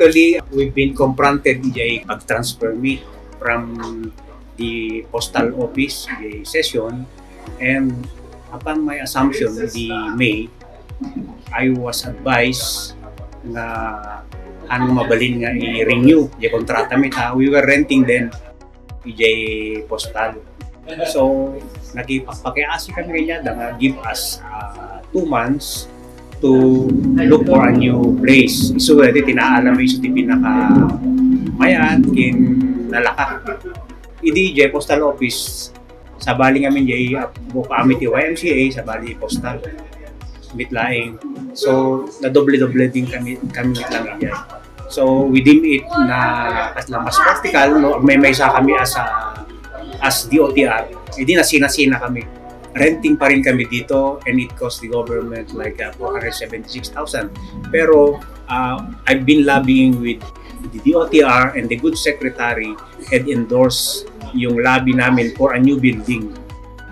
Actually, we've been confronted jay pag-transfer me from the postal office, the session, and upon my assumption, the May, I was advised na ano mabalin nga i-renew the kontrata mi. We were renting then jay postal. So, nakipakiasi kami kanya na give us 2 months to look for a new place. So, tinaalam iso ti pinaka mayat kin nalaka. Idi jay postal office sa bali ngamin jay buka ami ti YMCA sa bali postal mitlaing. So, na doble-doble din kami lang jay. So, within it na mas practical, no, may isa kami as DOTR. Hindi na sina-sina kami. Renting pa rin kami dito and it cost the government like 476,000. Pero I've been lobbying with the DOTR and the good secretary had endorsed yung lobby namin for a new building.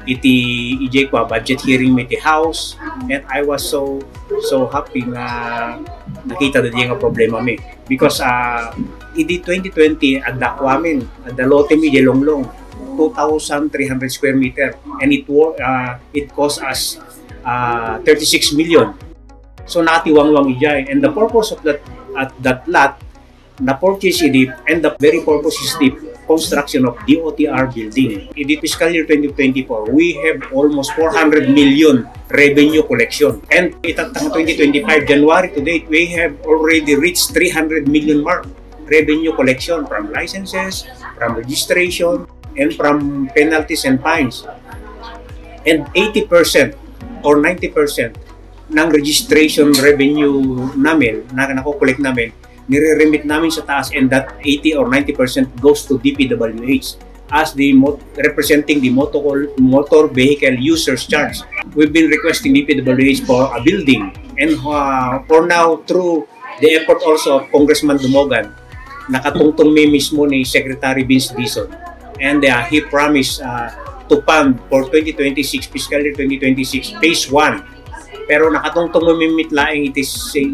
Iti ijay ko budget hearing with the house and I was so happy na nakita na diyan nga problema mi because iti 2020 agda ko amin the lote mi di longlong 2,300 square meter and it cost us 36 million. So natiwangwang ijay and the purpose of that lot na purchase it and the very purpose is the construction of DOTR building. In the fiscal year 2024, we have almost 400 million revenue collection. And itatang 2025 January to date, we have already reached 300 million mark revenue collection from licenses, from registration, and from penalties and fines. And 80% or 90% ng registration revenue namin, na nakukolect namin, nire-remit namin sa taas and that 80 or 90% goes to DPWH as the representing the motor vehicle users charge. We've been requesting DPWH for a building and for now through the effort also of Congressman Dumogan, nakatungtong mi mismo ni Secretary Vince Dizon and he promised to fund for 2026, fiscal year 2026, phase 1. Pero nakatungtong mamimitlaing iti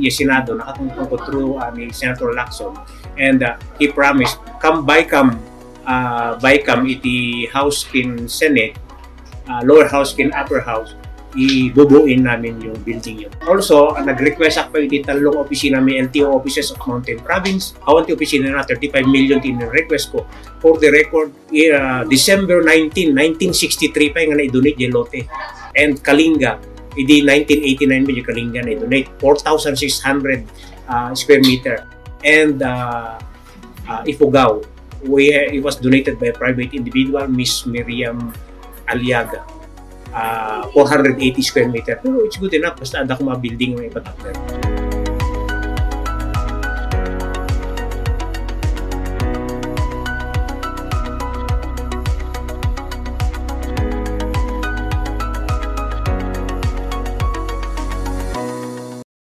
Senado, nakatungtong ko through ni Senator Lacson. And he promised, come by come iti House kin Senate, lower house kin upper house, ibubuin namin yung building yun. Also, nag-request ako iti talong opisina may LTO offices of Mountain Province. Awan ti opisina na 35 million tin request ko. For the record, December 19, 1963 pa yung na-donate yung lote. And Kalinga, idi 1989 medyo Kalinga na i-donate 4,600 square meter. And Ifugao, it was donated by a private individual, Miss Miriam Aliaga, 480 square meter. Pero it's good enough, basta ada ko mga building may ipatakter.